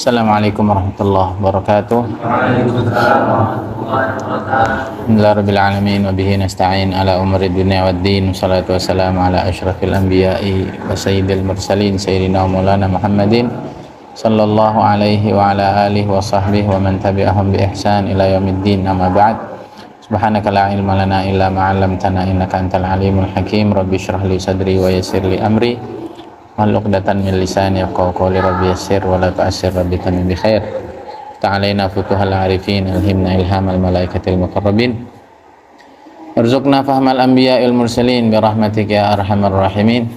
Assalamualaikum warahmatullahi wabarakatuh. Alhamdulillahirrahmanirrahim. Wa bihi nasta'in ala umuri dunya waddin. Salatu wassalamu ala asyrafil anbiya'i wa sayyidil mursalin sayyidina maulana Muhammadin sallallahu alaihi wa ala alihi wa sahbihi wa man tabi'ahum bi ihsan ila yaumiddin. Amma ba'd. Subhanaka la ilma lana illa ma 'allamtana innaka antal alimul hakim. Rabbi shrah li sadri wa yassir li amri. Maluqdatan min lisani yafqahu qawli rabbi yassir wa la tu'assir rabbi tamim bi khair. Ta'alaina futuhal arifin alhimna ilhamal malaikatil muqarrabin. Warzuqna fahmal anbiya'il mursalin bi rahmatika ya arhamar rahimin.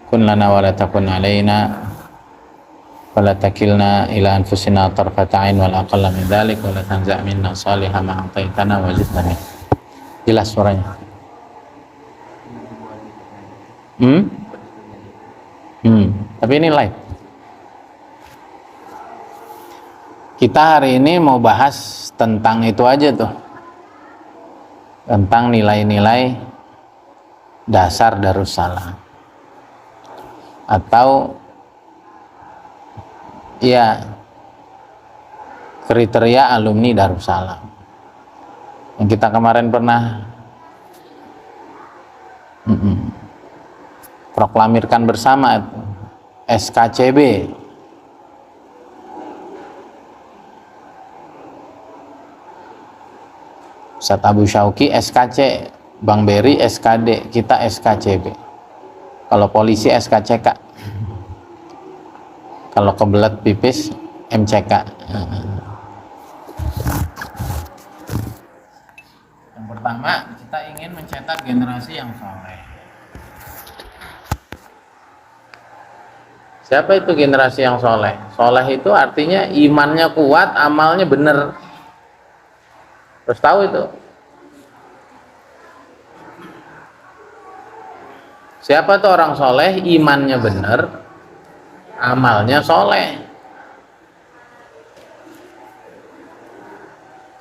Kun lana wa la takun alaina wa la takilna ila anfusina tarfata 'ain wal aqalla min dzalik wa la tanza' minna salihah ma a'taitana wa zidna. Jelas suaranya? Tapi ini live. Kita hari ini mau bahas tentang itu aja tuh, tentang nilai-nilai dasar Darussalam atau ya kriteria alumni Darussalam yang kita kemarin pernah proklamirkan bersama, SKCB. Ustaz Abu Syauqi SKC, Bang Beri SKD, kita SKCB. Kalau polisi SKCK, kalau kebelet pipis MCK. Yang pertama, kita ingin mencetak generasi yang soleh. Siapa itu generasi yang soleh? Soleh itu artinya imannya kuat, amalnya bener. Terus tahu itu. Siapa tuh orang soleh? Imannya bener, amalnya soleh.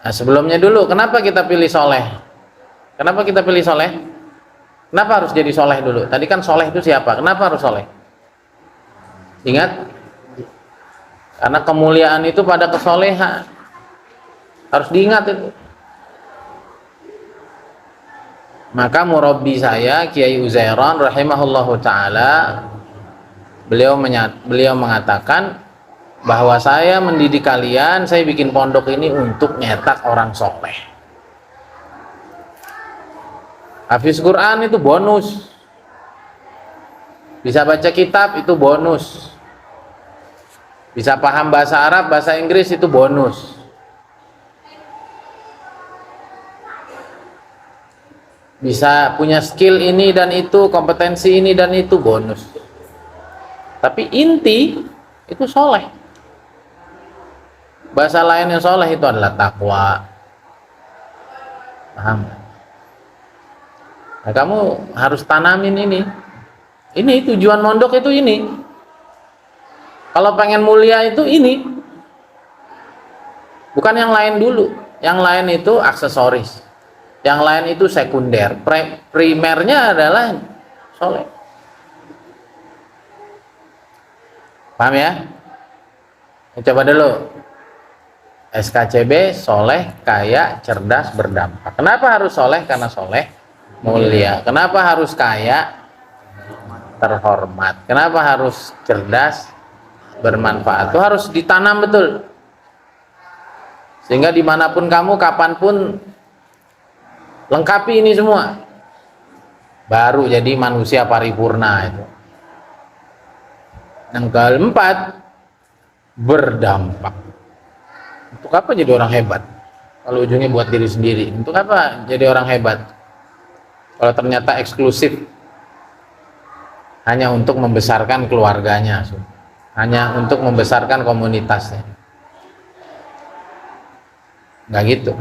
Nah, sebelumnya dulu, kenapa kita pilih soleh? Kenapa kita pilih soleh? Kenapa harus jadi soleh dulu? Tadi kan soleh itu siapa? Kenapa harus soleh? Ingat, karena kemuliaan itu pada kesolehan, harus diingat itu. Maka murabbi saya Kiai Uzairan rahimahullahu taala, beliau mengatakan bahwa saya mendidik kalian, saya bikin pondok ini untuk nyetak orang soleh. Hafiz Quran itu bonus, bisa baca kitab itu bonus, bisa paham bahasa Arab, bahasa Inggris itu bonus. Bisa punya skill ini dan itu, kompetensi ini dan itu, bonus. Tapi inti itu soleh. Bahasa lain yang soleh itu adalah takwa. Paham? Nah, kamu harus tanamin ini. Ini tujuan mondok itu ini. Kalau pengen mulia itu ini, bukan yang lain dulu. Yang lain itu aksesoris, yang lain itu sekunder. Primernya adalah soleh. Paham ya? Coba dulu. SKCB, soleh, kaya, cerdas, berdampak. Kenapa harus soleh? Karena soleh mulia. Kenapa harus kaya? Terhormat. Kenapa harus cerdas? Bermanfaat. Itu harus ditanam betul, sehingga dimanapun kamu, kapanpun, lengkapi ini semua, baru jadi manusia paripurna itu. Yang keempat, berdampak. Untuk apa jadi orang hebat kalau ujungnya buat diri sendiri? Untuk apa jadi orang hebat kalau ternyata eksklusif hanya untuk membesarkan keluarganya, hanya untuk membesarkan komunitasnya? Nggak gitu.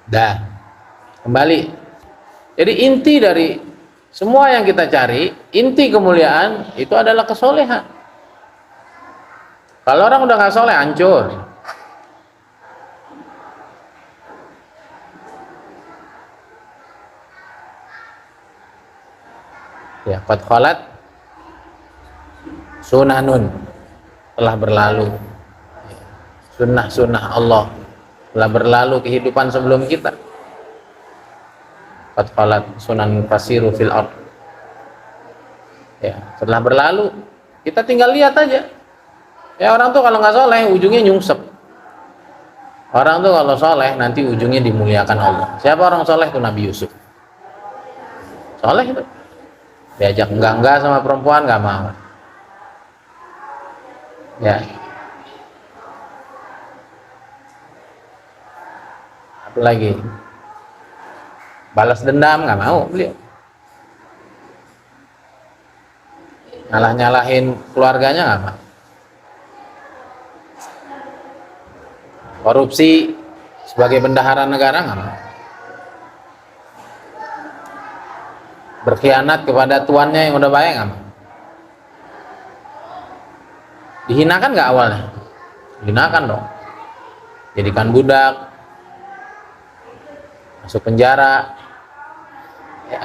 Dah, kembali. Jadi inti dari semua yang kita cari, inti kemuliaan itu adalah kesolehan. Kalau orang udah nggak soleh, hancur. Ya, qad khalat sunanun telah berlalu. Sunnah-sunnah Allah telah berlalu kehidupan sebelum kita. Qad khalat sunan fasiru fil ard. Ya, setelah berlalu, kita tinggal lihat aja. Ya, orang tuh kalau nggak soleh, ujungnya nyungsep. Orang tuh kalau soleh, nanti ujungnya dimuliakan Allah. Siapa orang soleh? Itu Nabi Yusuf. Soleh itu. Diajak enggak sama perempuan, nggak mau. Ya. Apa lagi? Balas dendam, nggak mau beliau. Nyalahin keluarganya nggak mau. Korupsi sebagai bendahara negara nggak mau. Berkhianat kepada tuannya yang udah baik nggak mau. Dihinakan nggak awalnya? Dihinakan dong. Jadikan budak, masuk penjara, ya.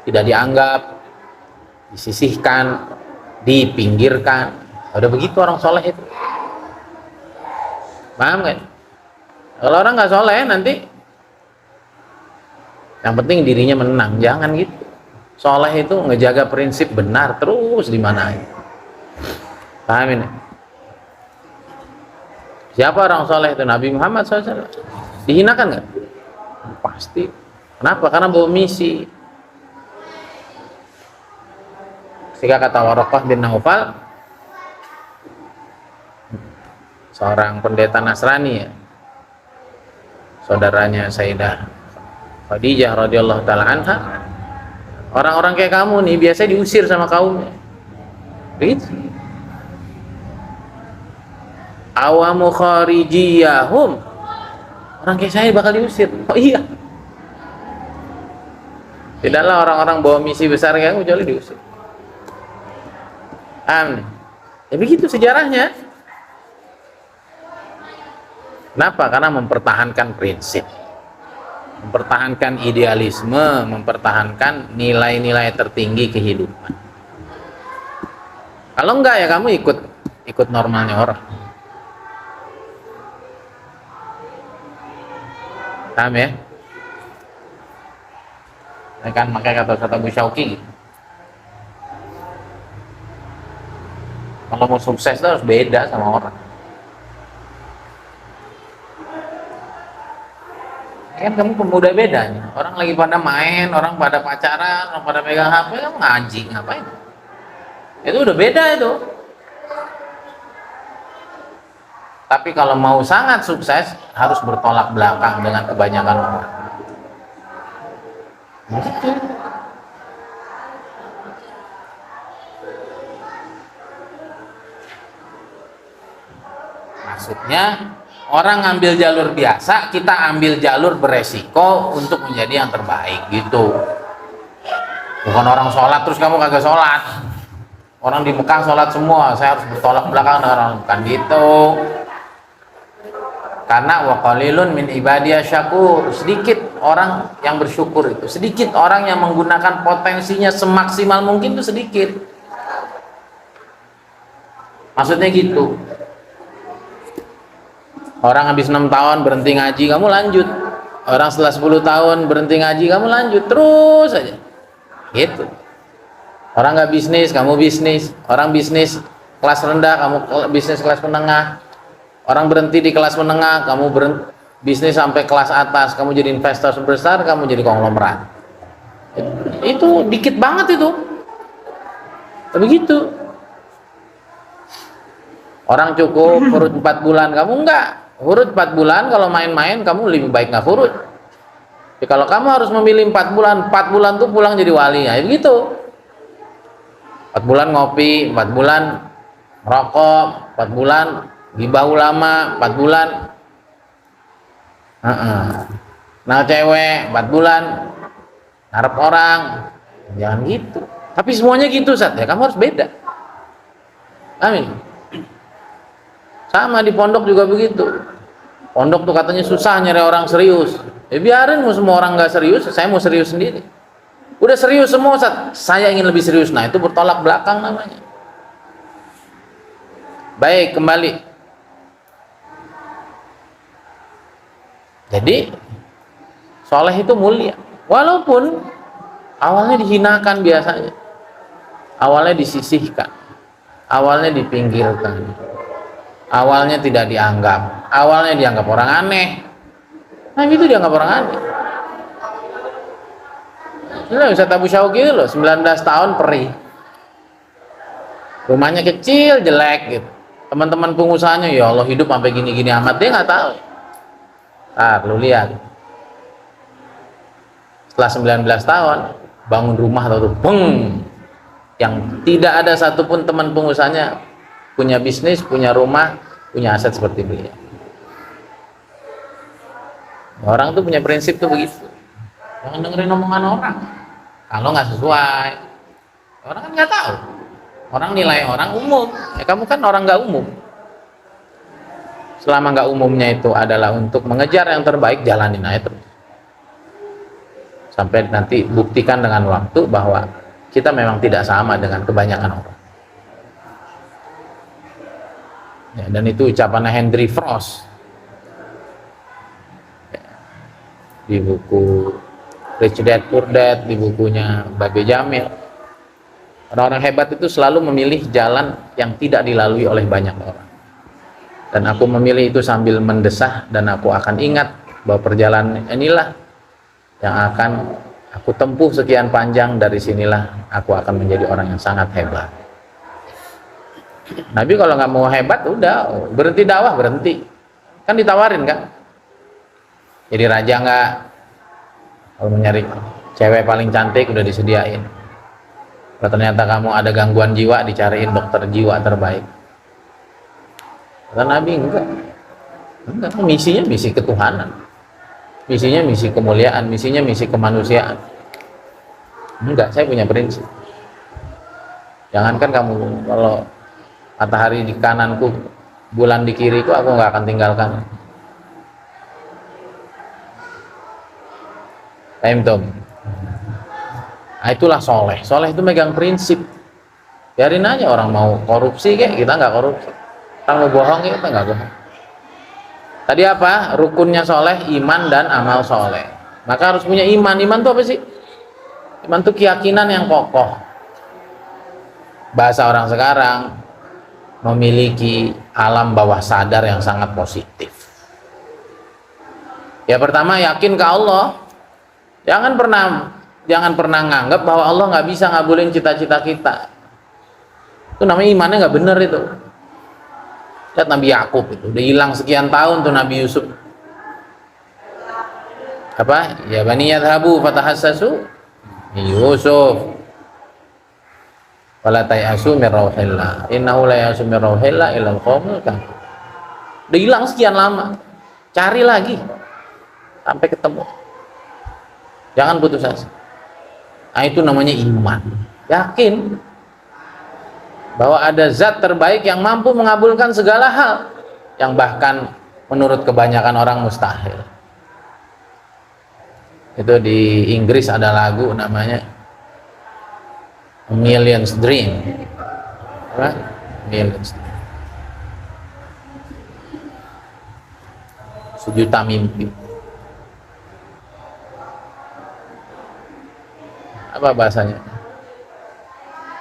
Tidak dianggap, disisihkan, dipinggirkan. Udah begitu orang soleh itu. Paham kan? Kalau orang nggak soleh nanti yang penting dirinya menang, jangan gitu. Soleh itu ngejaga prinsip benar terus di mana aja. Paham ini? Siapa orang soleh itu? Nabi Muhammad SAW. Dihinakan nggak? Pasti. Kenapa? Karena bawa misi. Ketika kata Waraqah bin Naufal, seorang pendeta Nasrani, ya, saudaranya Sayyidah Khadijah radhiyallahu taala anha, orang-orang kayak kamu nih biasanya diusir sama kaumnya. Begitu. Awamu kharijiyahum, orang kayak saya bakal diusir. Oh iya. Tidaklah orang-orang bawa misi besar kayak kamu kecuali diusir. Ya begitu sejarahnya. Kenapa? Karena mempertahankan prinsip, mempertahankan idealisme, mempertahankan nilai-nilai tertinggi kehidupan. Kalau enggak ya kamu ikut normalnya orang. Paham ya? Ini kan makanya kata Bu Syauqi, kalau mau sukses itu harus beda sama orang. Kan kamu pemuda bedanya. Orang lagi pada main, orang pada pacaran, orang pada pegang HP, kamu ngaji, ngapain? Itu udah beda itu. Tapi kalau mau sangat sukses, harus bertolak belakang dengan kebanyakan orang. Gitu. Maksudnya, orang ngambil jalur biasa, kita ambil jalur beresiko untuk menjadi yang terbaik, gitu. Bukan orang sholat terus kamu kagak sholat. Orang di Mekah sholat semua, saya harus bertolak belakang dengan orang, bukan gitu. Karena wa qalilun min ibadiyah syakur, sedikit orang yang bersyukur itu, sedikit orang yang menggunakan potensinya semaksimal mungkin itu sedikit. Maksudnya gitu. Orang habis 6 tahun berhenti ngaji, kamu lanjut. Orang setelah 10 tahun berhenti ngaji, kamu lanjut terus aja. Gitu. Orang nggak bisnis, kamu bisnis. Orang bisnis kelas rendah, kamu bisnis kelas menengah. Orang berhenti di kelas menengah, kamu bisnis sampai kelas atas, kamu jadi investor besar, kamu jadi konglomerat. Itu dikit banget itu. Begitu. Orang cukup urut 4 bulan, kamu enggak. Urut 4 bulan, kalau main-main kamu lebih baik nggak urut. Jadi kalau kamu harus memilih 4 bulan tuh pulang jadi wali, ya begitu. 4 bulan ngopi, 4 bulan rokok, 4 bulan gibah ulama, 4 bulan nah cewek, 4 bulan ngarep orang. Jangan gitu. Tapi semuanya gitu, Sat, ya kamu harus beda. Amin. Sama di pondok juga begitu. Pondok tuh katanya susah nyari orang serius. Ya biarin, mau semua orang nggak serius, saya mau serius sendiri. Udah serius semua, Sat, saya ingin lebih serius. Nah itu bertolak belakang namanya. Baik, kembali. Jadi soleh itu mulia, walaupun awalnya dihinakan biasanya, awalnya disisihkan, awalnya dipinggirkan, awalnya tidak dianggap, awalnya dianggap orang aneh. Nabi itu dianggap orang aneh. Nah, Ustaz Abu Syauqi itu loh, 19 tahun perih, rumahnya kecil, jelek gitu. Teman-teman pengusahanya, ya Allah hidup sampai gini-gini amat, dia nggak tahu. Lu lihat, setelah 19 tahun bangun rumah atau beng, yang tidak ada satupun teman pengusahanya punya bisnis, punya rumah, punya aset seperti beliau. Orang tuh punya prinsip tuh begitu, jangan dengerin omongan orang kalau nggak sesuai. Orang kan nggak tahu, orang nilai orang umum, ya kamu kan orang nggak umum. Selama nggak umumnya itu adalah untuk mengejar yang terbaik, jalanin aja terus sampai nanti buktikan dengan waktu bahwa kita memang tidak sama dengan kebanyakan orang. Ya, dan itu ucapannya Henry Frost di buku Rich Dad Poor Dad, di bukunya Babe Jamil. Orang-orang hebat itu selalu memilih jalan yang tidak dilalui oleh banyak orang. Dan aku memilih itu sambil mendesah, dan aku akan ingat bahwa perjalanan inilah yang akan aku tempuh sekian panjang. Dari sinilah aku akan menjadi orang yang sangat hebat. Nabi kalau nggak mau hebat, udah berhenti dakwah, berhenti. Kan ditawarin kan, jadi raja nggak, kalau mencari cewek paling cantik udah disediain. Kalau ternyata kamu ada gangguan jiwa, dicariin dokter jiwa terbaik. Kata Nabi enggak, misinya misi ketuhanan, misinya misi kemuliaan, misinya misi kemanusiaan. Enggak, saya punya prinsip. Jangankan kamu, kalau matahari di kananku, bulan di kiriku, aku nggak akan tinggalkan. Paham Tom? Nah, itulah soleh. Soleh itu megang prinsip. Biarin aja orang mau korupsi kayak, kita nggak korupsi. Orang mau bohong kayak, kita nggak bohong. Tadi apa? Rukunnya soleh, iman dan amal soleh. Maka harus punya iman. Iman itu apa sih? Iman itu keyakinan yang kokoh. Bahasa orang sekarang, memiliki alam bawah sadar yang sangat positif. Ya pertama, yakin ke Allah. Jangan pernah nganggap bahwa Allah nggak bisa ngabulin cita-cita kita. Itu namanya imannya nggak bener itu. Lihat Nabi Yakub itu udah hilang sekian tahun tuh Nabi Yusuf. Apa? Ya bani yadhabu fatahassasu Yusuf wala tayasu min rauhillah innahu la yasu min rauhillah illa al-qaumul kafir. Udah hilang sekian lama, cari lagi sampai ketemu. Jangan putus asa. Nah, itu namanya iman. Yakin bahwa ada zat terbaik yang mampu mengabulkan segala hal yang bahkan menurut kebanyakan orang mustahil. Itu di Inggris ada lagu namanya A Million's Dream. Apa? Million's Dream. Sejuta mimpi. Apa bahasanya?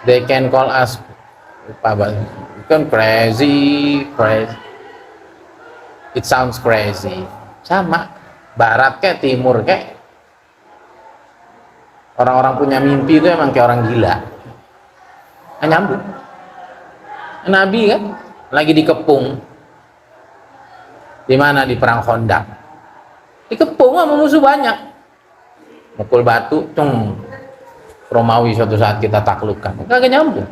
They can call us apa bahasanya? Kan crazy. It sounds crazy. Sama. Barat kayak timur kayak. Orang-orang punya mimpi itu emang kayak orang gila. Nyambung. Nabi kan lagi dikepung. Di mana? Di perang Khandaq. Dikepung sama musuh banyak. Mukul batu, Romawi suatu saat kita taklukkan. Kagak nyambung.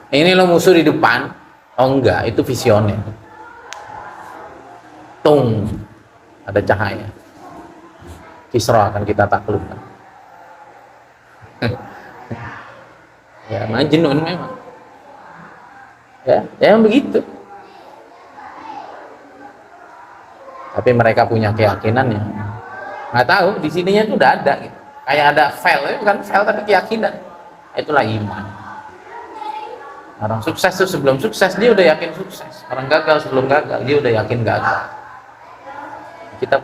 Ini lo musuh di depan. Oh enggak, itu visioner. Ada cahaya. Kisra akan kita taklukkan. Ya, Majnun memang. Ya yang begitu. Tapi mereka punya keyakinan ya. Nggak tahu di sininya tuh udah ada gitu. Kayak ada file, bukan file tapi keyakinan. Itulah iman. Orang sukses tuh sebelum sukses dia udah yakin sukses. Orang gagal sebelum gagal dia udah yakin gagal. Kita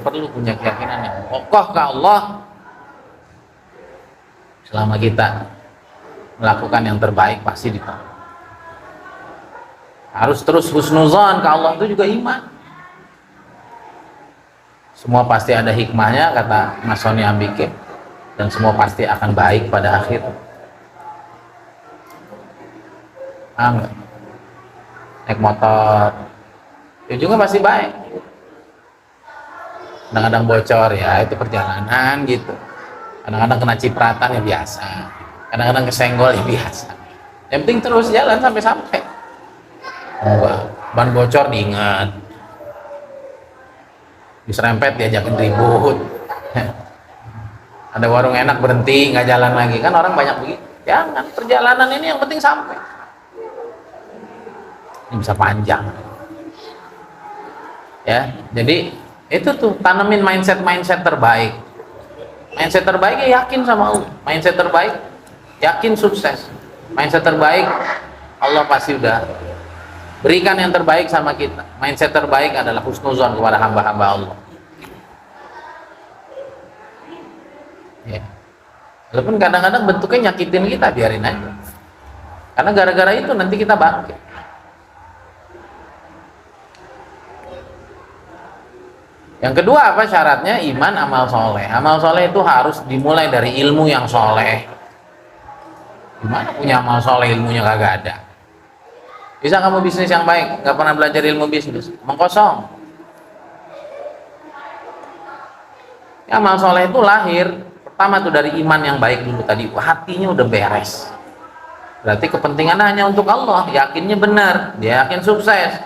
perlu punya keyakinan yang kokoh ke Allah. Selama kita melakukan yang terbaik pasti ditolong. Harus terus husnuzan ke Allah, itu juga iman. Semua pasti ada hikmahnya kata Mas Sony Ambike, dan semua pasti akan baik pada akhir. Enggak. Naik motor ujungnya pasti baik. Kadang-kadang bocor ya itu perjalanan gitu. Kadang-kadang kena cipratan ya biasa. Kadang-kadang kesenggol ya biasa. Yang penting terus jalan sampai. Ban bocor diingat. Diserempet diajakin ribut. Ada warung enak berhenti nggak jalan lagi, kan orang banyak begitu. Jangan, perjalanan ini yang penting sampai. Ini bisa panjang ya. Jadi itu tuh tanemin mindset terbaik. Mindset terbaik ya yakin sama Allah. Mindset terbaik yakin sukses. Mindset terbaik Allah pasti udah berikan yang terbaik sama kita. Mindset terbaik adalah husnuzon kepada hamba-hamba Allah ya. Walaupun kadang-kadang bentuknya nyakitin kita, biarin aja, karena gara-gara itu nanti kita bangkit. Yang kedua apa syaratnya? Iman, amal soleh. Amal soleh itu harus dimulai dari ilmu yang soleh. Gimana punya amal soleh ilmunya kagak ada? Bisa kamu bisnis yang baik, nggak pernah belajar ilmu bisnis, mengkosong. Ya, amal soleh itu lahir pertama tuh dari iman yang baik dulu tadi. Hatinya udah beres. Berarti kepentingannya hanya untuk Allah. Yakinnya benar, dia yakin sukses.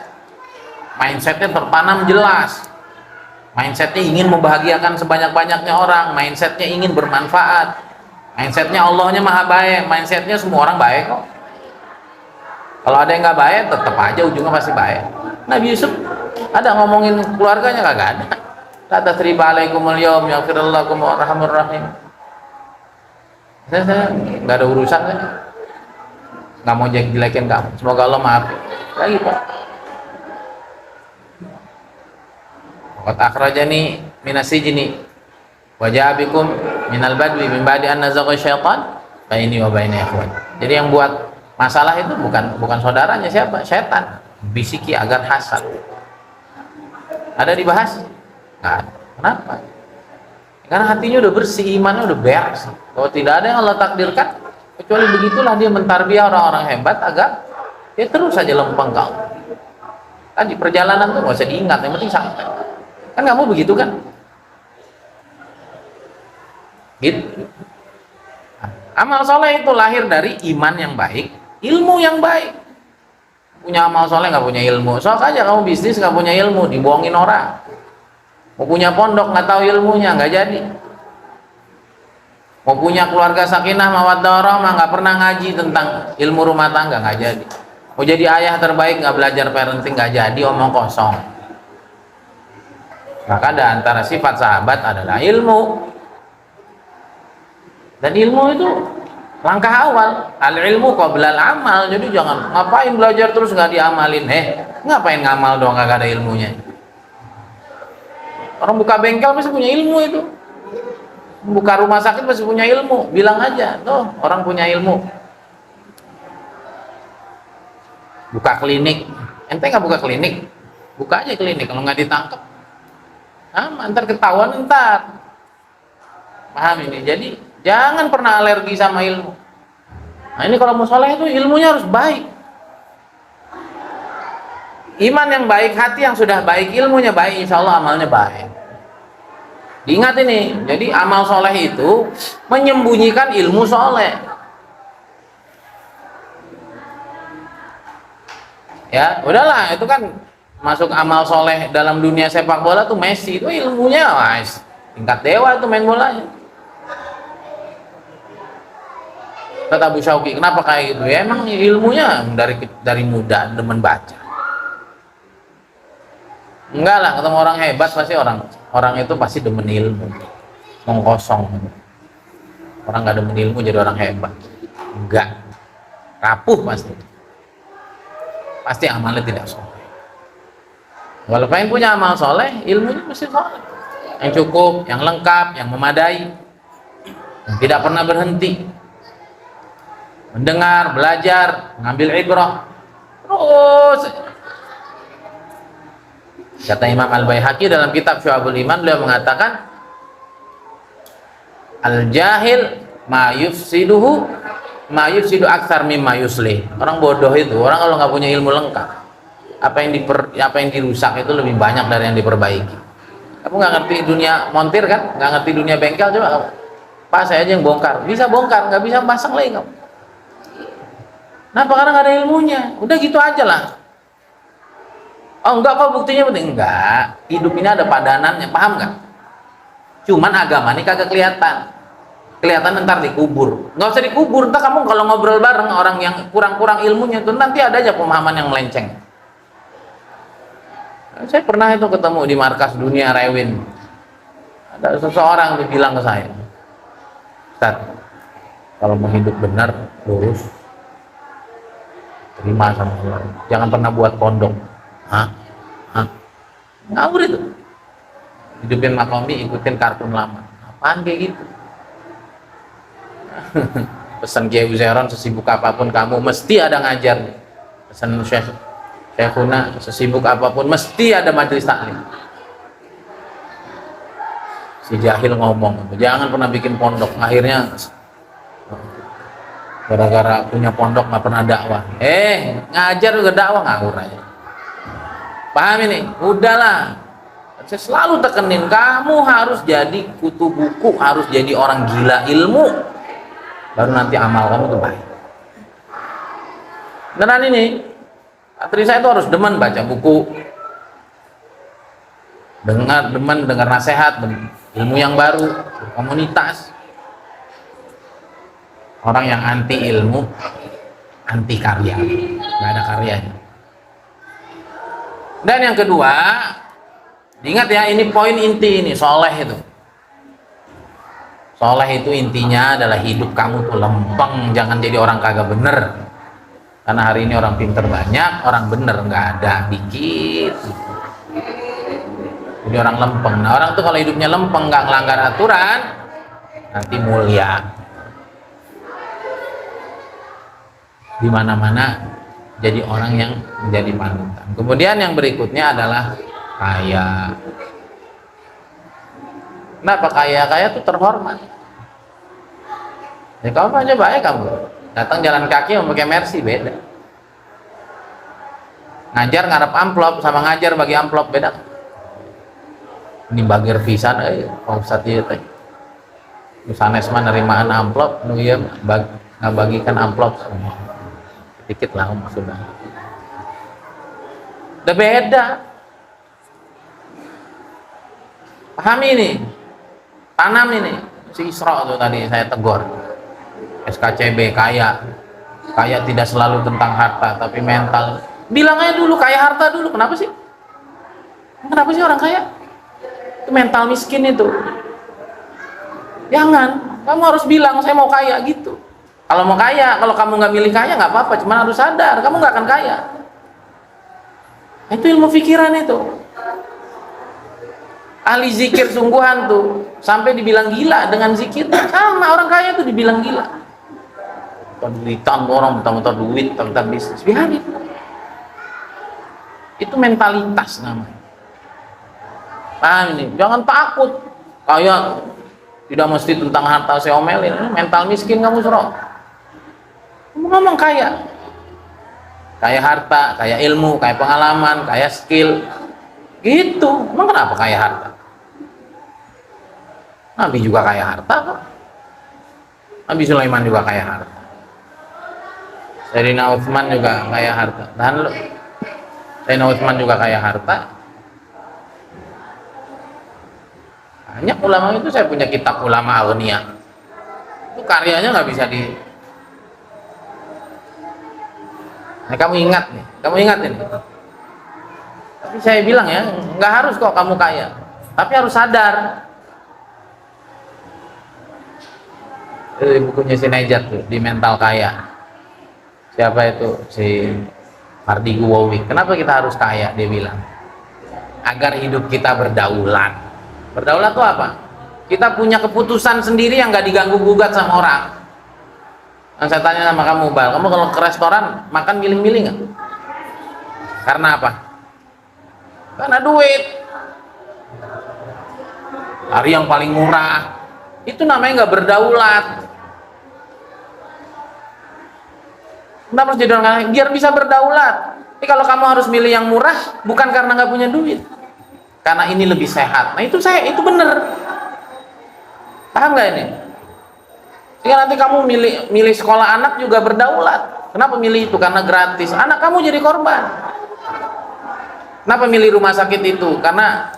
Mindsetnya tertanam jelas. Mindsetnya ingin membahagiakan sebanyak-banyaknya orang, mindsetnya ingin bermanfaat, mindsetnya Allahnya maha baik, mindsetnya semua orang baik kok. Kalau ada yang nggak baik, tetap aja ujungnya pasti baik. Nabi Yusuf ada ngomongin keluarganya kagak ada. Kata teriba alaikumul yawm yaghfirullahu warhamur rahim. Saya nggak ada urusan kan, nggak mau jelekin kamu. Semoga Allah maafin. Lagi Pak. Qad akhrajani minasijni wa ja'a bikum minal badwi min ba'di an nazagha syaitan fa inni wa baina ikhwan. Jadi yang buat masalah itu bukan saudaranya, siapa? Setan. Bisiki agar hasad. Ada dibahas? Nggak ada. Kenapa? Karena hatinya udah bersih, imannya udah beres. Kalau tidak ada yang Allah takdirkan, kecuali begitulah dia mentarbiah orang-orang hebat agar dia terus saja lempeng kau. Tadi perjalanan tuh nggak usah diingat, yang penting sampai. Kan kamu begitu kan? Gitu. Amal soleh itu lahir dari iman yang baik, ilmu yang baik. Punya amal soleh nggak punya ilmu, sok aja kamu bisnis nggak punya ilmu, dibohongin orang. Mau punya pondok nggak tahu ilmunya, nggak jadi. Mau punya keluarga sakinah mawaddah warahmah nggak pernah ngaji tentang ilmu rumah tangga, nggak jadi. Mau jadi ayah terbaik nggak belajar parenting, nggak jadi, omong kosong. Maka ada antara sifat sahabat adalah ilmu, dan ilmu itu langkah awal. Al ilmu qabla al amal. Jadi jangan ngapain belajar terus nggak diamalin. Ngapain ngamal doang nggak ada ilmunya? Orang buka bengkel pasti punya ilmu itu. Buka rumah sakit pasti punya ilmu. Bilang aja, tuh orang punya ilmu. Buka klinik, ente nggak buka klinik? Buka aja klinik, kalau nggak ditangkap, ntar ketahuan ntar. Paham ini? Jadi jangan pernah alergi sama ilmu. Nah ini kalau mau soleh itu ilmunya harus baik. Iman yang baik, hati yang sudah baik, ilmunya baik, insya Allah amalnya baik. Diingat ini, jadi amal soleh itu menyembunyikan ilmu soleh. Ya, udahlah, itu kan masuk amal soleh dalam dunia sepak bola tuh Messi, itu ilmunya wah, tingkat dewa itu main bolanya. Kata Abu Syauqi, kenapa kayak gitu? Ya emang ilmunya dari muda demen baca. Enggak lah, ketemu orang hebat pasti orang itu pasti demen ilmu, mengkosong. Orang nggak demen ilmu jadi orang hebat, enggak, rapuh pasti. pasti amalnya tidak soleh. Kalau pengen punya amal soleh, ilmunya mesti soleh, yang cukup, yang lengkap, yang memadai, yang tidak pernah berhenti mendengar, belajar, mengambil ibrah terus. Kata Imam Al-Baihaqi dalam kitab Syu'abul Iman, beliau mengatakan al-jahil ma yufsidu aktsar mimma yuslih. Orang bodoh itu, orang kalau nggak punya ilmu lengkap, apa yang dirusak itu lebih banyak dari yang diperbaiki. Kamu nggak ngerti dunia montir kan, nggak ngerti dunia bengkel, coba kamu, Pak saya aja yang bongkar, bisa bongkar, nggak bisa pasang lagi kamu. Kenapa? Karena nggak ada ilmunya. Udah gitu aja lah. Oh enggak kok, buktinya penting. Enggak, hidup ini ada padanannya, paham nggak? Cuman agama ini kagak kelihatan ntar dikubur. Nggak usah dikubur, ntar kamu kalau ngobrol bareng orang yang kurang-kurang ilmunya itu nanti ada aja pemahaman yang melenceng. Saya pernah itu ketemu di markas dunia Rewin, ada seseorang tuh bilang ke saya, Ustaz, kalau mau hidup benar lurus, terima sama Allah, jangan pernah buat pondok. Hah? Ngawur itu. Hidupin makomi, ikutin kartun lama. Apaan kayak gitu? Pesan Kiai Uzairon, sesibuk apapun kamu mesti ada ngajar. Pesan Syekhuna, sesibuk apapun mesti ada majelis taklim. Si jahil ngomong, jangan pernah bikin pondok. Akhirnya gara-gara punya pondok nggak pernah dakwah. Ngajar juga dakwah, ngawur aja. Paham ini? Udahlah. Saya selalu tekenin, kamu harus jadi kutu buku, harus jadi orang gila ilmu, baru nanti amal kamu tuh baik. Beneran ini, istri saya itu harus demen baca buku, dengar nasihat, ilmu yang baru, komunitas. Orang yang anti ilmu, anti karya, nggak ada karyanya. Dan yang kedua, ingat ya, ini poin inti ini, soleh itu. Soleh itu intinya adalah hidup kamu tuh lempeng, jangan jadi orang kagak bener. Karena hari ini orang pinter banyak, orang bener nggak ada, dikit. Jadi orang lempeng. Nah orang tuh kalau hidupnya lempeng, nggak ngelanggar aturan, nanti mulia. Di mana-mana jadi orang yang menjadi panutan. Kemudian yang berikutnya adalah kaya. Kenapa kaya? Kaya itu terhormat. Ya kamu aja baik, kamu datang jalan kaki memakai Mercy beda. Ngajar ngarep amplop sama ngajar bagi amplop beda. Ini bagir pisan, Pak Ustadz ieu teh. Sanes mah nerimaan amplop, nu ieu ngabagikan amplop sedikit lah maksudnya. Udah beda. Pahami ini, tanam ini. Si Isra tuh tadi saya tegur, SKCB kaya tidak selalu tentang harta tapi mental. Bilang aja dulu kaya harta dulu. Kenapa sih orang kaya itu mental miskin itu? Jangan, kamu harus bilang saya mau kaya gitu. Kalau mau kaya, kalau kamu nggak milih kaya nggak apa-apa, cuma harus sadar kamu nggak akan kaya. Itu ilmu pikiran itu. Ahli zikir sungguhan tuh sampai dibilang gila dengan zikir. Sama orang kaya tuh dibilang gila. Duitan orang mentang-mentang duit, mentang-mentang bisnis, biarin. Itu mentalitas namanya. Paham ini? Jangan takut. Kaya tidak mesti tentang harta saya omelin. Ini mental miskin kamu Sro. Kamu ngomong kaya harta, kaya ilmu, kaya pengalaman, kaya skill gitu. Emang kenapa kaya harta? Nabi juga kaya harta kok. Nabi Sulaiman juga kaya harta. Sayyidina Utsman juga kaya harta. Tahan lu. Sayyidina Utsman juga kaya harta. Banyak ulama itu, saya punya kitab ulama Aghniyah. Itu karyanya nggak bisa di. Nah, kamu ingat ini. Tapi saya bilang ya, nggak harus kok kamu kaya, tapi harus sadar. Itu bukunya si Nejat tuh, di mental kaya. Siapa itu? Si Mardi Guwowi. Kenapa kita harus kaya? Dia bilang agar hidup kita berdaulat. Berdaulat itu apa? Kita punya keputusan sendiri yang gak diganggu gugat sama orang. Yang saya tanya sama kamu, Bal, kamu kalau ke restoran makan milih-milih nggak? Karena apa? Karena duit. Hari yang paling murah. Itu namanya nggak berdaulat. Kenapa harus jadi orang kaya? Biar bisa berdaulat. Tapi kalau kamu harus milih yang murah, bukan karena nggak punya duit, karena ini lebih sehat. Nah itu itu bener. Paham nggak ini? Jika nanti kamu milih sekolah anak juga berdaulat. Kenapa milih itu? Karena gratis. Anak kamu jadi korban. Kenapa milih rumah sakit itu? Karena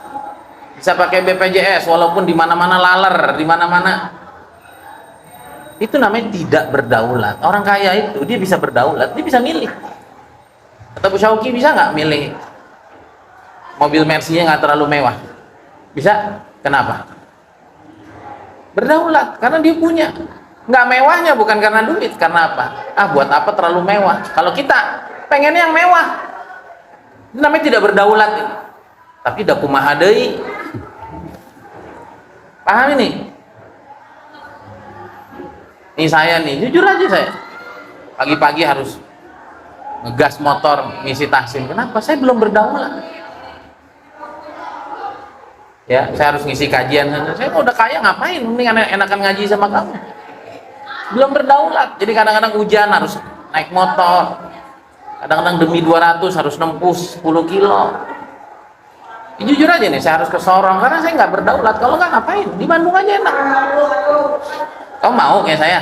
bisa pakai BPJS walaupun di mana-mana laler, di mana-mana. Itu namanya tidak berdaulat. Orang kaya itu dia bisa berdaulat, dia bisa milih. Kata Bu Syauki, bisa nggak milih mobil Mercy-nya nggak terlalu mewah? Bisa? Kenapa? Berdaulat, karena dia punya. Nggak mewahnya bukan karena duit, karena apa? Buat apa terlalu mewah? Kalau kita pengennya yang mewah, itu namanya tidak berdaulat ini. Tapi daku mahadai. Paham ini? Ini saya nih, jujur aja saya. Pagi-pagi harus ngegas motor, ngisi tahsin. Kenapa? Saya belum berdaulat. Ya, saya harus ngisi kajian. Saya udah kaya ngapain? Mending enakan ngaji sama kamu. Belum berdaulat. Jadi kadang-kadang hujan harus naik motor, kadang-kadang demi 200 harus nempuh 10 kilo. Jujur aja nih, saya harus ke Sorong karena saya nggak berdaulat. Kalau nggak ngapain? Di Bandung aja enak. Kamu mau kayak saya?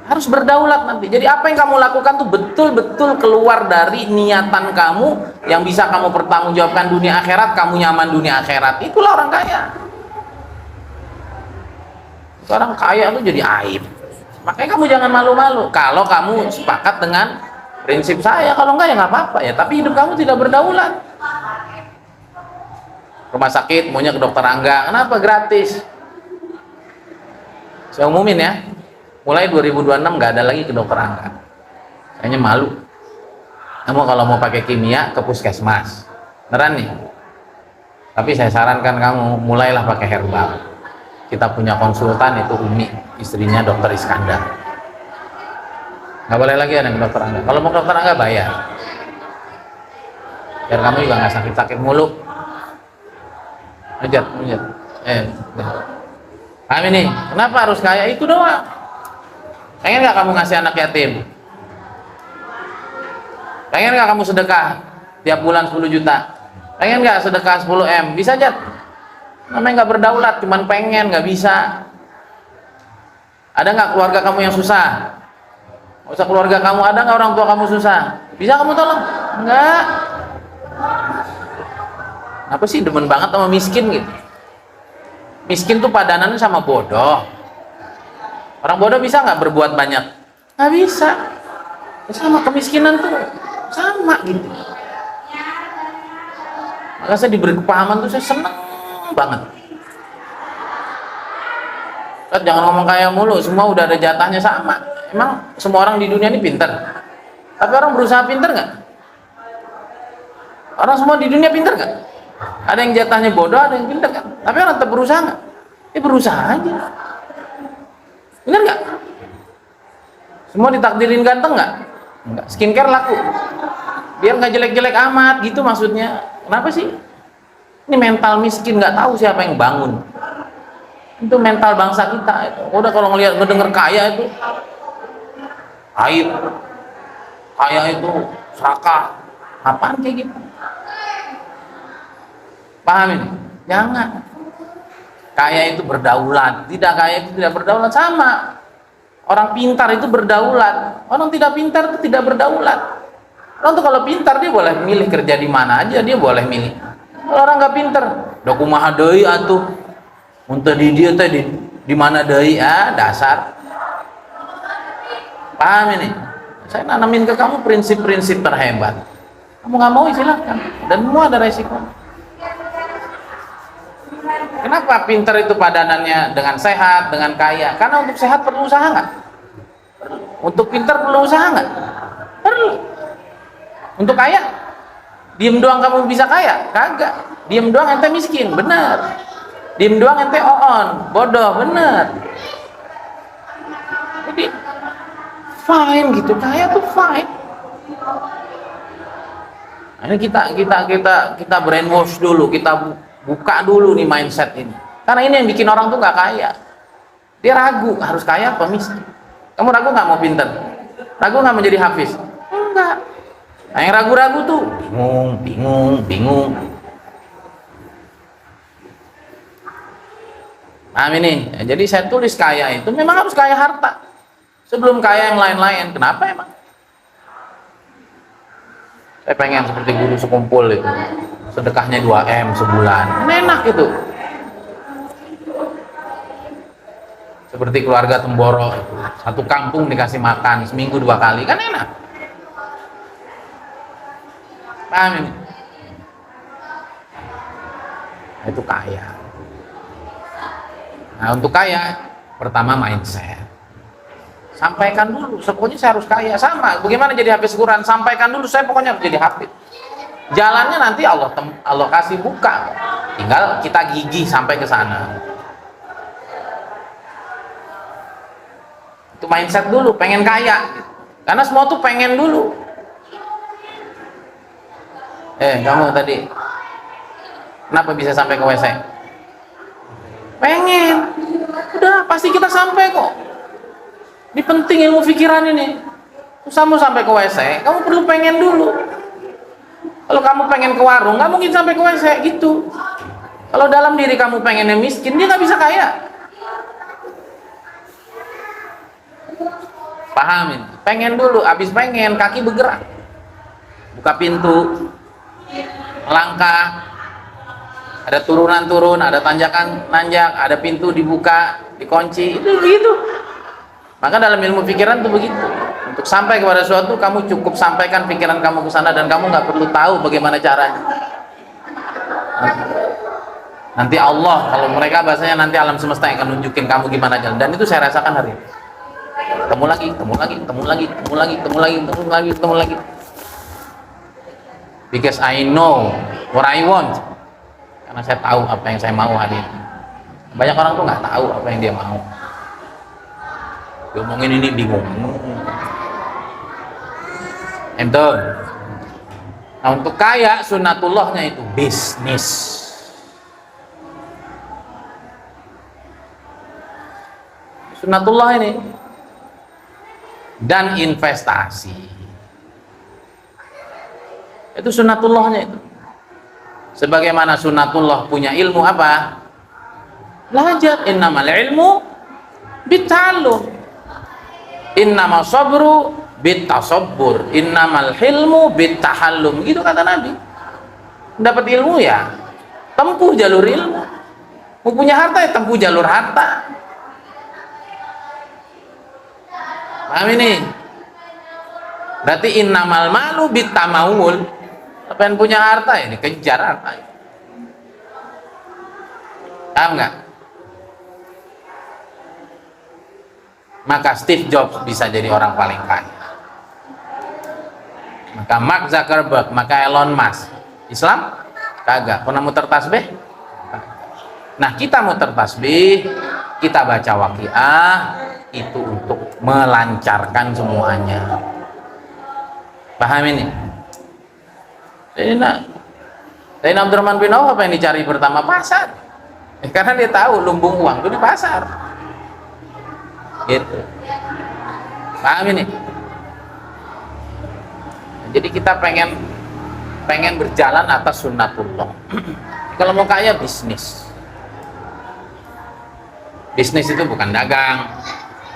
Harus berdaulat nanti. Jadi apa yang kamu lakukan tuh betul-betul keluar dari niatan kamu yang bisa kamu pertanggungjawabkan dunia akhirat, kamu nyaman dunia akhirat. Itulah orang kaya. Orang kaya tuh jadi aib. Makanya kamu jangan malu-malu. Kalau kamu sepakat dengan prinsip saya, kalau enggak ya nggak apa-apa ya. Tapi hidup kamu tidak berdaulat. Rumah sakit maunya ke dokter Angga. Kenapa? Gratis. Saya umumin ya. Mulai 2026 nggak ada lagi ke dokter Angga. Kayaknya malu. Kamu kalau mau pakai kimia ke puskesmas. Beneran nih. Tapi saya sarankan kamu mulailah pakai herbal. Kita punya konsultan itu Umi, istrinya dokter Iskandar. Nggak boleh lagi ada ke dokter Angga. Kalau mau ke dokter Angga bayar. Biar kamu juga nggak sakit-sakit mulu. Ujat. Kami nih, kenapa harus kaya? Itu doang. Pengen nggak kamu ngasih anak yatim? Pengen nggak kamu sedekah tiap bulan 10 juta? Pengen nggak sedekah 10 M? Bisa aja. Namanya nggak berdaulat, cuman pengen, nggak bisa. Ada nggak keluarga kamu yang susah? Nggak usah keluarga kamu, ada nggak orang tua kamu susah? Bisa kamu tolong? Enggak. Apa sih demen banget sama miskin gitu? Miskin tuh padanannya sama bodoh. Orang bodoh bisa nggak berbuat banyak? Nggak bisa. Ya sama kemiskinan tuh sama gitu. Maka saya diberi kepahaman tuh saya seneng banget. Jangan ngomong kaya mulu, semua udah ada jatahnya sama. Emang semua orang di dunia ini pintar? Tapi orang berusaha pintar nggak? Orang semua di dunia pintar nggak? Ada yang jatahnya bodoh, ada yang pintar kan? Tapi orang tetap berusaha nggak? Berusaha aja. Bener nggak? Semua ditakdirin ganteng nggak? Enggak. Skincare laku. Biar nggak jelek-jelek amat gitu maksudnya. Kenapa sih? Ini mental miskin, nggak tahu siapa yang bangun. Itu mental bangsa kita. Udah kalau ngedenger kaya itu aib, kaya itu serakah, apaan kayak gitu? Paham ini? Jangan. Kaya itu berdaulat, tidak kaya itu tidak berdaulat, sama. Orang pintar itu berdaulat, orang tidak pintar itu tidak berdaulat. Orang tuh kalau pintar dia boleh milih kerja di mana aja, dia boleh milih. Kalau orang nggak pintar, doku maha deui atuh. Muntah di dia tadi di mana deui, dasar. Paham ini? Saya nanamin ke kamu prinsip-prinsip terhebat. Kamu nggak mau silahkan, dan semua ada resiko. Kenapa pintar itu padanannya dengan sehat, dengan kaya? Karena untuk sehat perlu usaha nggak? Untuk pintar perlu usaha nggak? Perlu. Untuk kaya, diem doang kamu bisa kaya? Kagak. Diem doang ente miskin, bener. Diem doang ente oon, bodoh, bener. Jadi fine gitu, kaya tuh fine. Ini kita brainwash dulu, kita buka dulu nih mindset ini. Karena ini yang bikin orang tuh nggak kaya. Dia ragu harus kaya apa miskin. Kamu ragu nggak mau pinter? Ragu nggak mau jadi hafiz? Enggak. Nah, yang ragu-ragu tuh bingung. Paham ini? Ya, jadi saya tulis kaya itu memang harus kaya harta. Sebelum kaya yang lain-lain. Kenapa emang? Saya pengen seperti guru sekumpul itu, sedekahnya 2M sebulan, enak itu. Seperti keluarga Temboro, satu kampung dikasih makan seminggu 2 kali, kan enak. Paham ini? Nah, itu kaya. Nah, untuk kaya, pertama mindset. Sampaikan dulu, pokoknya saya harus kaya. Sama, bagaimana jadi hafiz Quran? Sampaikan dulu, saya pokoknya harus jadi hafiz. Jalannya nanti Allah kasih buka, tinggal kita gigih sampai ke sana. Itu mindset dulu, pengen kaya, karena semua tuh pengen dulu. Kamu tadi kenapa bisa sampai ke WC? Pengen, udah pasti kita sampai kok. Ini penting ilmu pikiran ini. Kamu sampai ke WC, kamu perlu pengen dulu. Kalau kamu pengen ke warung, nggak mungkin sampai ke WC gitu. Kalau dalam diri kamu pengennya miskin, dia nggak bisa kaya. Pahamin? Pengen dulu, habis pengen kaki bergerak, buka pintu, melangkah, ada turunan-turun, ada tanjakan-nanjak, ada pintu dibuka, dikunci, itu begitu. Maka dalam ilmu pikiran itu begitu. Untuk sampai kepada suatu, kamu cukup sampaikan pikiran kamu ke sana dan kamu nggak perlu tahu bagaimana caranya. Nanti Allah, kalau mereka bahasanya nanti alam semesta yang akan nunjukin kamu gimana jalan. Dan itu saya rasakan hari ini. Ketemu lagi. Because I know what I want. Karena saya tahu apa yang saya mau hari ini. Banyak orang tuh nggak tahu apa yang dia mau. Ngomongin ini bingung. Enten. Nah, untuk kaya sunatullahnya itu bisnis. Sunatullah ini dan investasi. Itu sunatullahnya itu. Sebagaimana sunatullah punya ilmu apa? Belajar. Innamal ilmu bitta'allum. Innamal sabru bittasabbur, innamal hilmu bittahallum. Gitu kata Nabi. Dapat ilmu ya tempuh jalur ilmu. Mau punya harta ya tempuh jalur harta. Paham ini? Berarti innamal malu bittamawul. Apa yang punya harta ya dikejar harta. Paham nggak? Maka Steve Jobs bisa jadi orang paling kaya, maka Mark Zuckerberg, maka Elon Musk. Islam kagak pernah muter tasbih. Nah, kita muter tasbih, kita baca waqiah itu untuk melancarkan semuanya. Paham ini? Sayyidina Abdurrahman bin Auf apa yang dicari pertama? Pasar. Karena dia tahu lumbung uang itu di pasar. Gitu. Paham ini? Jadi kita pengen berjalan atas sunnatullah. Kalau mau kaya bisnis. Bisnis itu bukan dagang.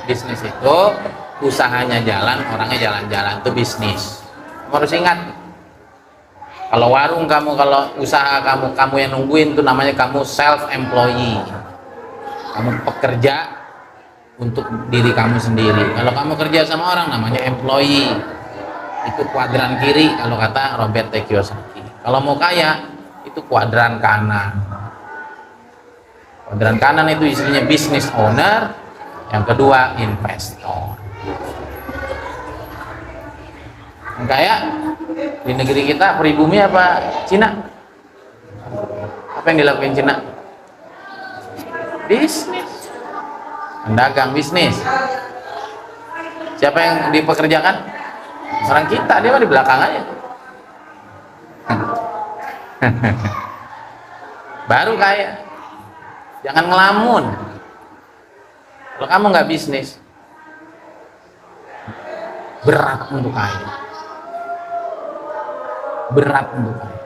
Bisnis itu usahanya jalan, orangnya jalan-jalan, itu bisnis. Kamu harus ingat. Kalau warung kamu, kalau usaha kamu yang nungguin, itu namanya kamu self employee. Kamu pekerja untuk diri kamu sendiri. Kalau kamu kerja sama orang namanya employee. Itu kuadran kiri kalau kata Robert T. Kiyosaki. Kalau mau kaya itu kuadran kanan. Kuadran kanan itu isinya business owner, yang kedua investor. Yang kaya di negeri kita pribumi apa Cina? Apa yang dilakukan Cina? Bisnis, dagang bisnis. Siapa yang dipekerjakan? Orang kita, dia mah di belakang aja. Baru kaya. Jangan ngelamun. Kalau kamu nggak bisnis, berat untuk kaya. Berat untuk kaya.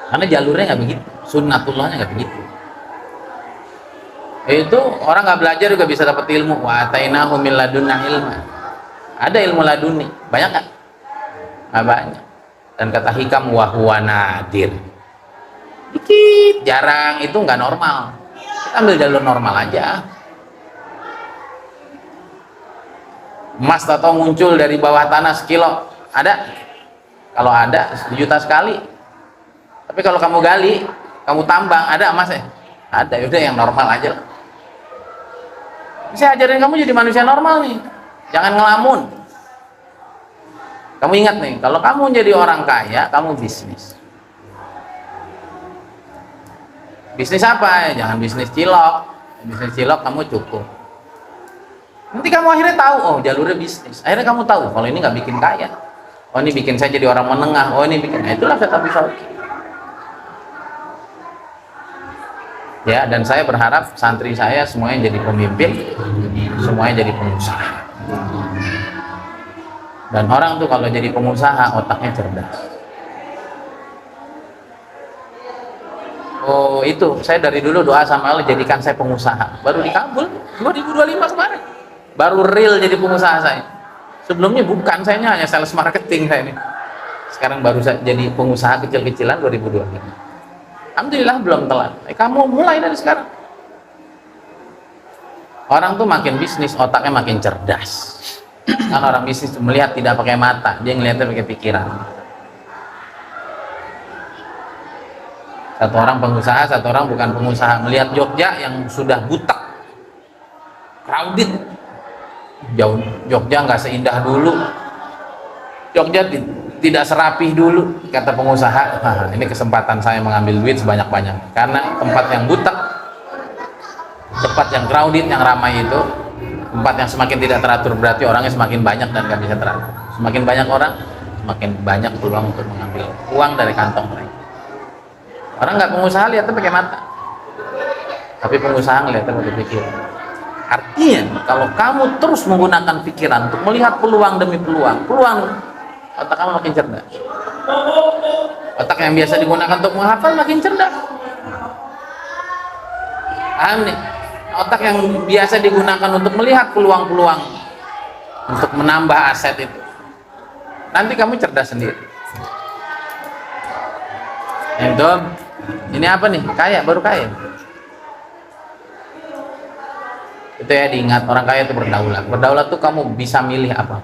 Karena jalurnya nggak begitu, sunnatullahnya nggak begitu. Itu orang nggak belajar juga bisa dapat ilmu. Wa atainahu min ladunna ilma. Ada ilmu laduni, banyak nggak? Nggak banyak. Dan kata hikam wa huwa nadir. Dikit, jarang, itu nggak normal. Kita ambil jalur normal aja. Emas atau muncul dari bawah tanah sekilo, ada? Kalau ada, 1 juta sekali. Tapi kalau kamu gali, kamu tambang, ada emasnya? Ada, yaudah yang normal aja lah. Saya ajarin kamu jadi manusia normal nih, jangan ngelamun. Kamu ingat nih, kalau kamu jadi orang kaya, kamu bisnis. Bisnis apa? Jangan bisnis cilok. Bisnis cilok kamu cukup. Nanti kamu akhirnya tahu, oh jalurnya bisnis. Akhirnya kamu tahu, kalau ini nggak bikin kaya. Oh ini bikin saya jadi orang menengah. Oh ini bikin, nah, itulah kata Syauqi. Ya, dan saya berharap santri saya semuanya jadi pemimpin, semuanya jadi pengusaha. Dan orang tuh kalau jadi pengusaha otaknya cerdas. Oh itu, saya dari dulu doa sama Allah jadikan saya pengusaha. Baru dikabul 2025 kemarin. Baru real jadi pengusaha saya. Sebelumnya bukan, saya hanya sales marketing saya ini. Sekarang baru saya jadi pengusaha kecil-kecilan 2025. Alhamdulillah belum telat. Kamu mulai dari sekarang. Orang tuh makin bisnis otaknya makin cerdas. Kan orang bisnis melihat tidak pakai mata, dia ngelihatnya pakai pikiran. Satu orang pengusaha, satu orang bukan pengusaha, melihat Jogja yang sudah butek, crowded. Jauh Jogja nggak seindah dulu. Jogja tidak serapih dulu, kata pengusaha. Ini kesempatan saya mengambil duit sebanyak-banyak, karena tempat yang butek, tempat yang crowded, yang ramai itu, tempat yang semakin tidak teratur, berarti orangnya semakin banyak dan nggak bisa teratur. Semakin banyak orang, semakin banyak peluang untuk mengambil uang dari kantong mereka. Orang nggak pengusaha lihatnya pakai mata, tapi pengusaha ngelihatnya pakai pikiran. Artinya kalau kamu terus menggunakan pikiran untuk melihat peluang demi peluang, otak kamu makin cerdas. Otak yang biasa digunakan untuk menghafal makin cerdas. Paham nih? Otak yang biasa digunakan untuk melihat peluang-peluang, untuk menambah aset itu, nanti kamu cerdas sendiri. Entah, ini apa nih? Kaya, baru kaya. Itu ya diingat, orang kaya itu berdaulat. Berdaulat tuh kamu bisa milih apa.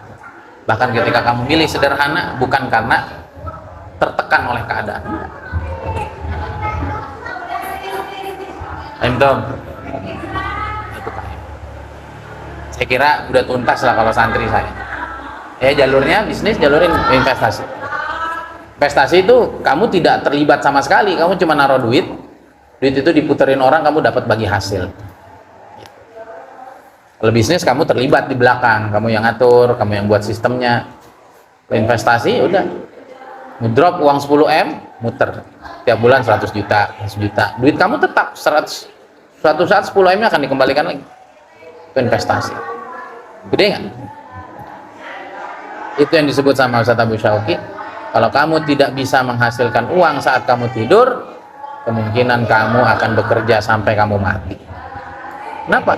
Bahkan ketika kamu milih sederhana, bukan karena tertekan oleh keadaan. Entah. Saya kira udah tuntas lah kalau santri saya. Jalurnya bisnis, jalurnya investasi. Investasi itu kamu tidak terlibat sama sekali, kamu cuma naruh duit itu diputerin orang, kamu dapat bagi hasil. Kalau bisnis kamu terlibat di belakang, kamu yang ngatur, kamu yang buat sistemnya. Kalau investasi udah ngedrop uang 10M, muter tiap bulan 100 juta, 100 juta. Duit kamu tetap 100, suatu saat 10M-nya akan dikembalikan lagi. Itu investasi. Gede nggak? Itu yang disebut sama Ustaz Abu Syauqi. Kalau kamu tidak bisa menghasilkan uang saat kamu tidur, kemungkinan kamu akan bekerja sampai kamu mati. Kenapa?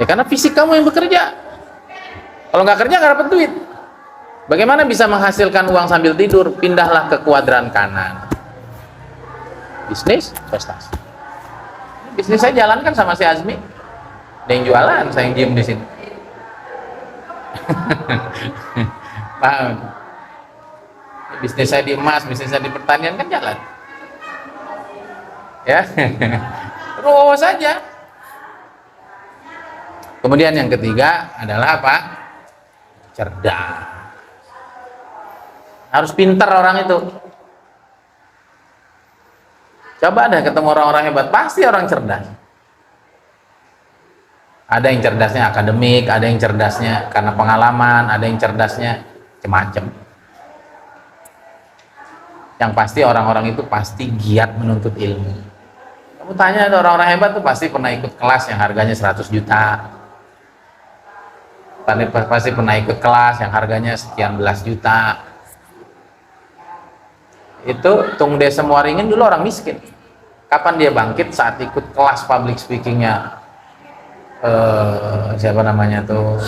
Ya karena fisik kamu yang bekerja. Kalau nggak kerja nggak dapat duit. Bagaimana bisa menghasilkan uang sambil tidur? Pindahlah ke kuadran kanan. Bisnis, investasi. Bisnis saya jalankan sama si Azmi. Ada yang jualan, saya yang diem di sini. Paham? Bisnis saya di emas, bisnis saya di pertanian kan jalan. Ya, terus saja. Kemudian yang ketiga adalah apa? Cerdas. Harus pintar orang itu. Coba deh ketemu orang-orang hebat, pasti orang cerdas. Ada yang cerdasnya akademik, ada yang cerdasnya karena pengalaman, ada yang cerdasnya macam-macam. Yang pasti orang-orang itu pasti giat menuntut ilmu. Kamu tanya ada orang-orang hebat tuh pasti pernah ikut kelas yang harganya 100 juta. Pasti pernah ikut kelas yang harganya sekian belas juta. Itu Tung Desem Waringin dulu orang miskin. Kapan dia bangkit? Saat ikut kelas public speakingnya siapa namanya tuh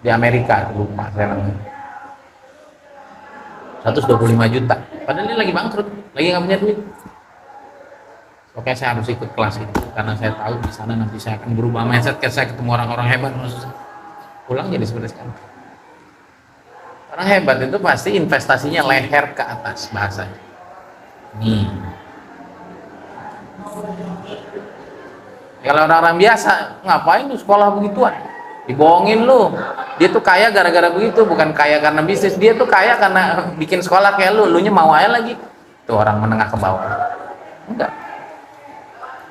di Amerika, lupa saya namanya, 125 juta. Padahal dia lagi bangkrut, lagi nggak punya duit. Oke, saya harus ikut kelas itu karena saya tahu di sana nanti saya akan berubah mindset. Saya ketemu orang-orang hebat, pulang jadi seperti sekarang. Orang hebat itu pasti investasinya leher ke atas bahasanya. Nih. Kalau orang-orang biasa, ngapain lu sekolah begituan? Dibohongin lu. Dia tuh kaya gara-gara begitu, bukan kaya karena bisnis. Dia tuh kaya karena bikin sekolah kayak lu nya mau aja lagi. Tuh orang menengah ke bawah. Enggak.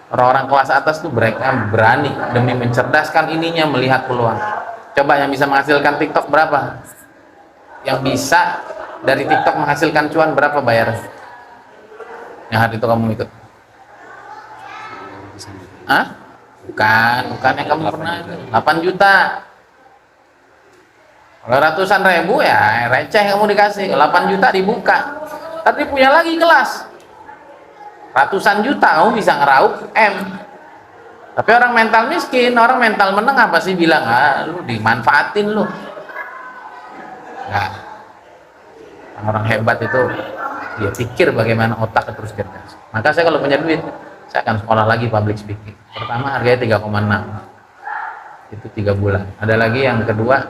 Orang-orang kelas atas tuh mereka berani demi mencerdaskan ininya, melihat peluang. Coba yang bisa menghasilkan TikTok berapa? Yang bisa dari TikTok menghasilkan cuan berapa bayar? Yang hari itu kamu ikut? Hah? Bukan yang kamu pernah 8 juta. Kalau ratusan ribu ya receh kamu dikasih. 8 juta dibuka. Tapi punya lagi kelas. Ratusan juta kamu bisa ngeraup M. Tapi orang mental miskin, orang mental menengah pasti bilang, lu dimanfaatin lu. Enggak. Orang hebat itu dia pikir bagaimana otak terus cerdas. Maka saya kalau punya duit, saya akan sekolah lagi public speaking. Pertama harganya 3,6, itu 3 bulan. Ada lagi yang kedua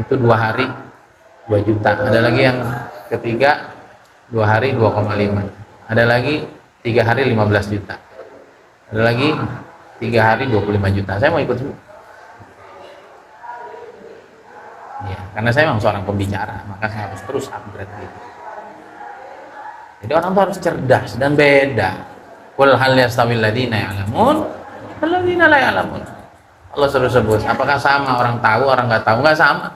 itu 2 hari 2 juta. Ada lagi yang ketiga 2 hari 2,5. Ada lagi 3 hari 15 juta. Ada lagi 3 hari 25 juta. Saya mau ikut semua. Ya, karena saya memang seorang pembicara, maka saya harus terus upgrade gitu. Jadi orang tuh harus cerdas dan beda. Qul hal yastawil ladzina ya'lamun wal ladzina la ya'lamun. Allah suruh sebut, apakah sama orang tahu, orang nggak tahu? Nggak sama.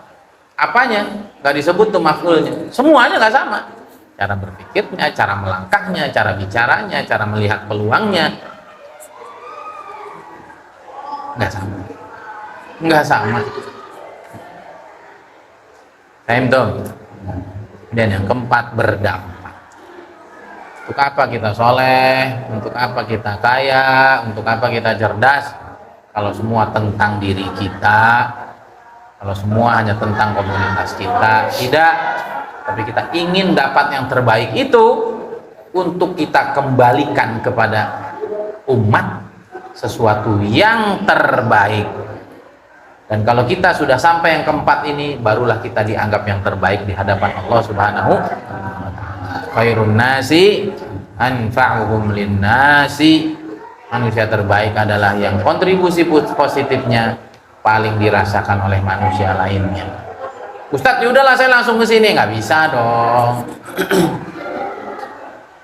Apanya? Nggak disebut tuh maf'ulnya. Semuanya nggak sama. Cara berpikirnya, cara melangkahnya, cara bicaranya, cara melihat peluangnya nggak sama. Nggak sama. Paham tuh? Dan yang keempat, berdampak. Untuk apa kita soleh, untuk apa kita kaya, untuk apa kita cerdas, kalau semua tentang diri kita, kalau semua hanya tentang komunitas kita, tidak. Tapi kita ingin dapat yang terbaik itu untuk kita kembalikan kepada umat sesuatu yang terbaik. Dan kalau kita sudah sampai yang keempat ini, barulah kita dianggap yang terbaik di hadapan Allah Subhanahu wa ta'ala. Khairun nasi anfa'uhum linnasi. Manusia terbaik adalah yang kontribusi positifnya paling dirasakan oleh manusia lainnya. Ustadz, yaudahlah saya langsung ke sini. Nggak bisa dong.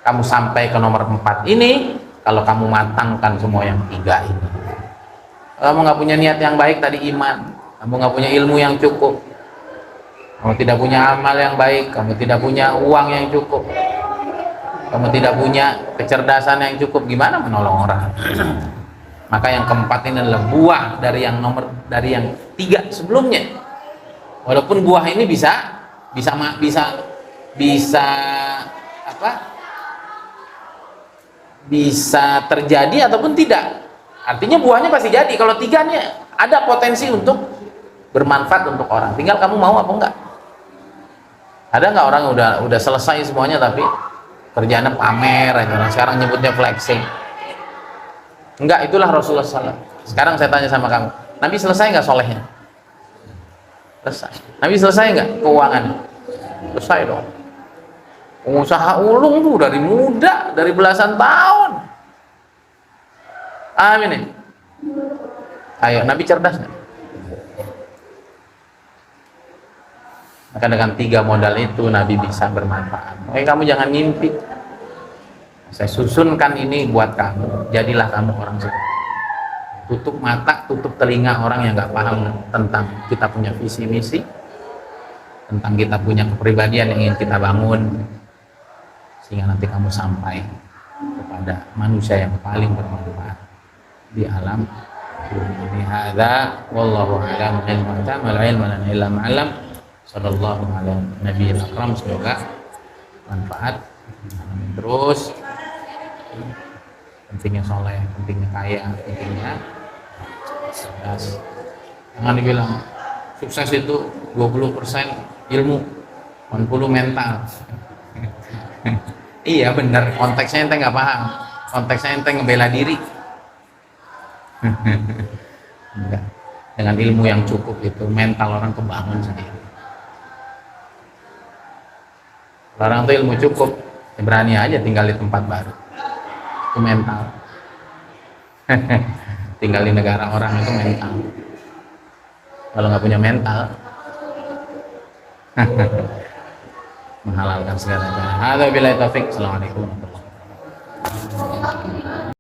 Kamu sampai ke nomor 4 ini kalau kamu matangkan semua yang 3 ini. Kamu nggak punya niat yang baik tadi, iman. Kamu nggak punya ilmu yang cukup. Kamu tidak punya amal yang baik, kamu tidak punya uang yang cukup, kamu tidak punya kecerdasan yang cukup, gimana menolong orang? Maka yang keempat ini adalah buah dari yang 3 sebelumnya. Walaupun buah ini bisa apa? Bisa terjadi ataupun tidak. Artinya buahnya pasti jadi. Kalau 3 nya ada potensi untuk bermanfaat untuk orang. Tinggal kamu mau apa enggak. Ada nggak orang udah selesai semuanya tapi kerjaannya pamer aja, orang sekarang nyebutnya flexing. Enggak, itulah Rasulullah SAW. Sekarang saya tanya sama kamu, Nabi selesai nggak solehnya? Selesai. Nabi selesai nggak keuangan? Selesai dong. Pengusaha ulung tuh dari muda, dari belasan tahun. Amin nih. Ayo, Nabi cerdas nggak? Maka dengan 3 modal itu Nabi bisa bermanfaat. Oke, kamu jangan ngimpi. Saya susunkan ini buat kamu. Jadilah kamu orang seperti itu. Tutup mata, tutup telinga orang yang nggak paham tentang kita punya visi misi, tentang kita punya kepribadian yang ingin kita bangun, sehingga nanti kamu sampai kepada manusia yang paling bermanfaat di alam dunia. Hadza wallahu a'lam bishawab. Sallallahu ala nabiyil akram. Semoga manfaat. Terus pentingnya soleh, pentingnya kaya, pentingnya sukses. Jangan dibilang sukses itu 20% ilmu, 80 mental. Iya bener, konteksnya ente nggak paham, konteksnya ente ngebela diri. Enggak. Dengan ilmu yang cukup itu mental orang kebangun sendiri. Orang tuh ilmu cukup, ya berani aja tinggal di tempat baru. Itu mental. Tinggal di negara orang itu mental. Kalau nggak punya mental, menghalalkan segala cara. Hada billahi taufik. Assalamualaikum.